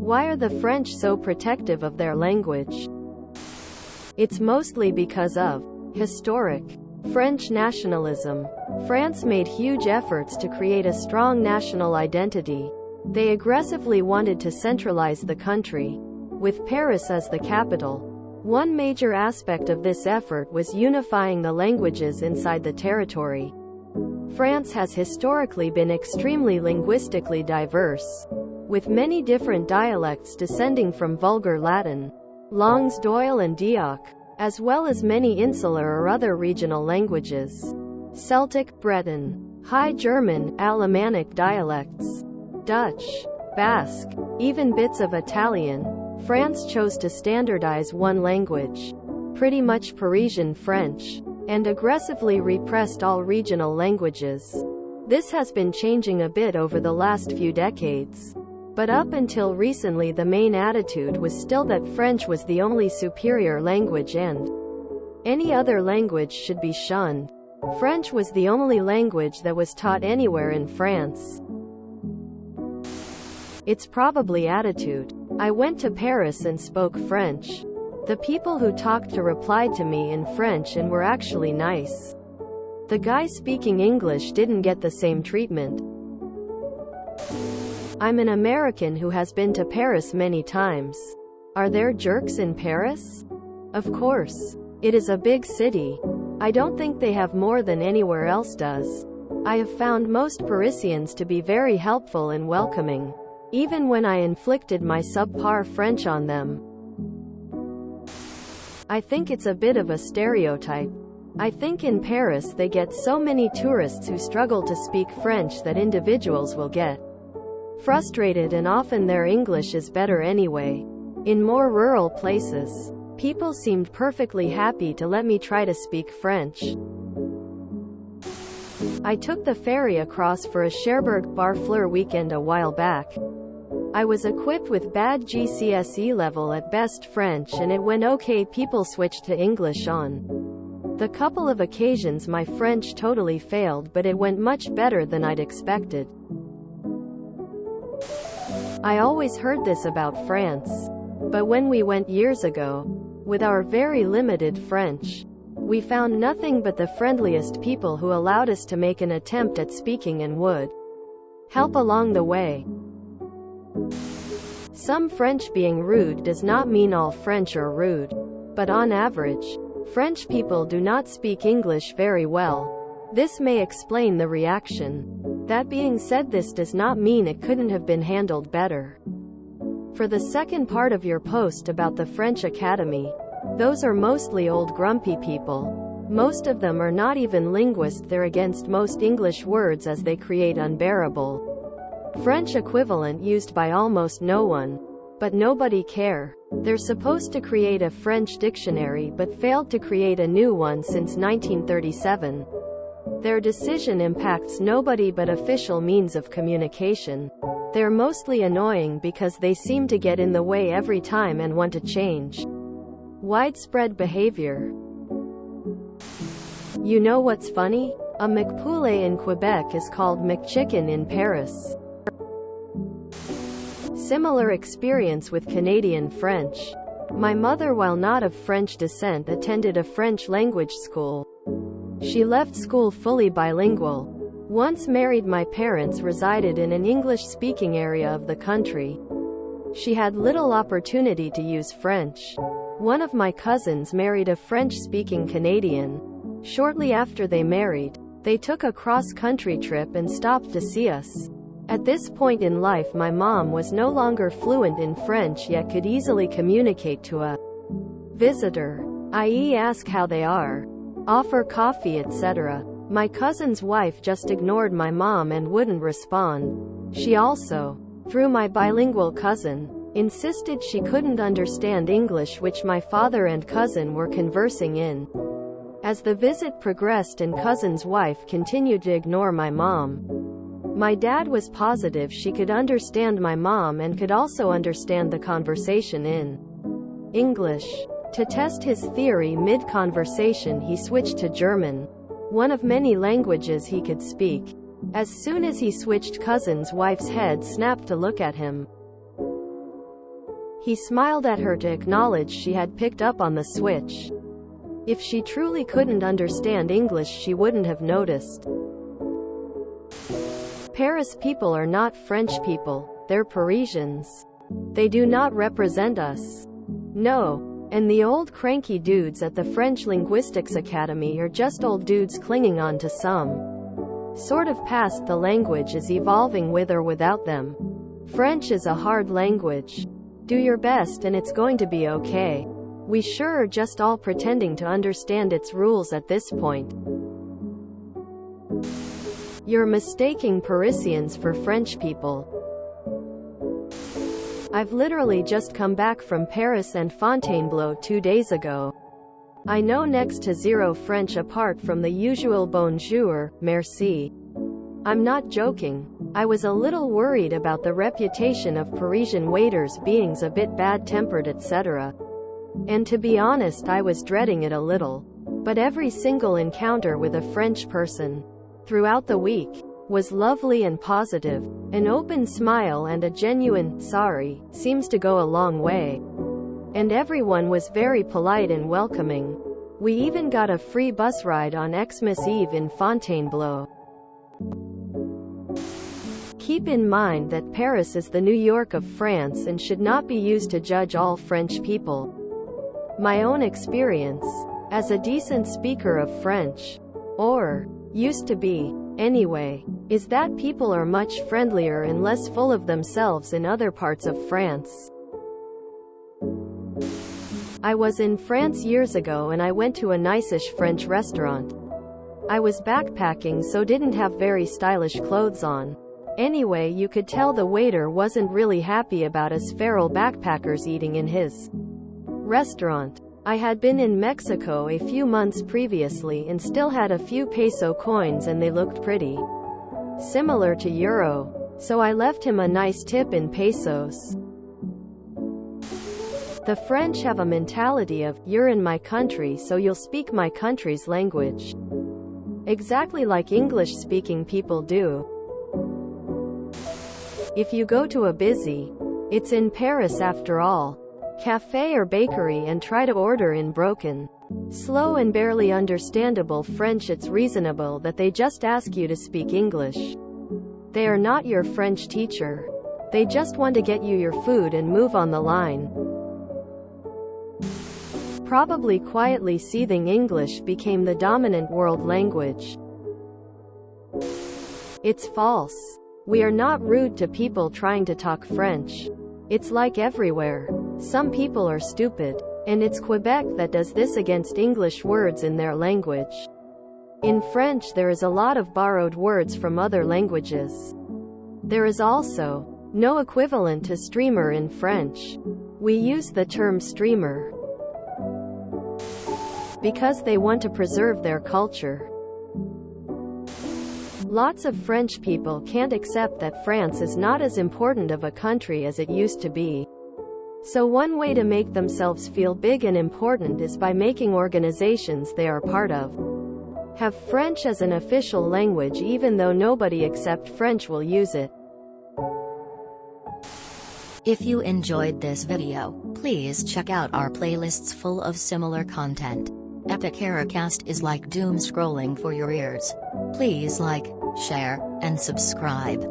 Why are the French so protective of their language? It's mostly because of historic French nationalism. France made huge efforts to create a strong national identity. They aggressively wanted to centralize the country, with Paris as the capital. One major aspect of this effort was unifying the languages inside the territory. France has historically been extremely linguistically diverse, with many different dialects descending from Vulgar Latin, Langues d'Oil and d'Oc, as well as many insular or other regional languages. Celtic, Breton, High German, Alemannic dialects, Dutch, Basque, even bits of Italian. France chose to standardize one language, pretty much Parisian French, and aggressively repressed all regional languages. This has been changing a bit over the last few decades. But up until recently the main attitude was still that French was the only superior language and any other language should be shunned. French was the only language that was taught anywhere in France. It's probably attitude. I went to Paris and spoke French. The people who talked to replied to me in French and were actually nice. The guy speaking English didn't get the same treatment. I'm an American who has been to Paris many times. Are there jerks in Paris? Of course. It is a big city. I don't think they have more than anywhere else does. I have found most Parisians to be very helpful and welcoming, even when I inflicted my subpar French on them. I think it's a bit of a stereotype. I think in Paris they get so many tourists who struggle to speak French that individuals will get frustrated, and often their English is better anyway. In more rural places, people seemed perfectly happy to let me try to speak French. I took the ferry across for a Cherbourg Barfleur weekend a while back. I was equipped with bad GCSE level at best French and it went okay. People switched to English on the couple of occasions my French totally failed, but it went much better than I'd expected. I always heard this about France. But when we went years ago, with our very limited French, we found nothing but the friendliest people who allowed us to make an attempt at speaking and would help along the way. Some French being rude does not mean all French are rude. But on average, French people do not speak English very well. This may explain the reaction. That being said, this does not mean it couldn't have been handled better. For the second part of your post about the French Academy, those are mostly old grumpy people. Most of them are not even linguists. They're against most English words as they create unbearable French equivalent used by almost no one. But nobody care. They're supposed to create a French dictionary but failed to create a new one since 1937. Their decision impacts nobody but official means of communication. They're mostly annoying because they seem to get in the way every time and want to change. Widespread behavior. You know what's funny? A McPoulet in Quebec is called McChicken in Paris. Similar experience with Canadian French. My mother, while not of French descent, attended a French language school. She left school fully bilingual. Once married, my parents resided in an English-speaking area of the country. She had little opportunity to use French. One of my cousins married a French-speaking Canadian. Shortly after they married, they took a cross-country trip and stopped to see us. At this point in life, my mom was no longer fluent in French yet could easily communicate to a visitor, i.e. ask how they are, offer coffee, etc. My cousin's wife just ignored my mom and wouldn't respond. She also, through my bilingual cousin, insisted she couldn't understand English, which my father and cousin were conversing in. As the visit progressed and cousin's wife continued to ignore my mom, my dad was positive she could understand my mom and could also understand the conversation in English. To test his theory mid-conversation, he switched to German, one of many languages he could speak. As soon as he switched, cousin's wife's head snapped to look at him. He smiled at her to acknowledge she had picked up on the switch. If she truly couldn't understand English, she wouldn't have noticed. Paris people are not French people, they're Parisians. They do not represent us. No. And the old cranky dudes at the French Linguistics Academy are just old dudes clinging on to some sort of past the language is evolving with or without them. French is a hard language. Do your best and it's going to be okay. We sure are just all pretending to understand its rules at this point. You're mistaking Parisians for French people. I've literally just come back from Paris and Fontainebleau 2 days ago. I know next to zero French apart from the usual bonjour, merci. I'm not joking. I was a little worried about the reputation of Parisian waiters being a bit bad-tempered, etc. And to be honest, I was dreading it a little. But every single encounter with a French person throughout the week was lovely and positive. An open smile and a genuine sorry seems to go a long way. And everyone was very polite and welcoming. We even got a free bus ride on Xmas Eve in Fontainebleau. Keep in mind that Paris is the New York of France and should not be used to judge all French people. My own experience, as a decent speaker of French, or used to be, anyway, is that people are much friendlier and less full of themselves in other parts of France. I was in France years ago and I went to a nice-ish French restaurant. I was backpacking, so didn't have very stylish clothes on. Anyway, you could tell the waiter wasn't really happy about us feral backpackers eating in his restaurant. I had been in Mexico a few months previously and still had a few peso coins, and they looked pretty similar to euro. So I left him a nice tip in pesos. The French have a mentality of, you're in my country so you'll speak my country's language. Exactly like English-speaking people do. If you go to a busy, it's in Paris after all, cafe or bakery and try to order in broken, slow and barely understandable French, it's reasonable that they just ask you to speak English. They are not your French teacher. They just want to get you your food and move on the line. Probably quietly seething, English became the dominant world language. It's false. We are not rude to people trying to talk French. It's like everywhere. Some people are stupid. And it's Quebec that does this against English words in their language. In French there is a lot of borrowed words from other languages. There is also no equivalent to streamer in French. We use the term streamer because they want to preserve their culture. Lots of French people can't accept that France is not as important of a country as it used to be. So one way to make themselves feel big and important is by making organizations they are part of have French as an official language, even though nobody except French will use it. If you enjoyed this video, please check out our playlists full of similar content. TooAfraidToAsk is like doom scrolling for your ears. Please like, share, and subscribe.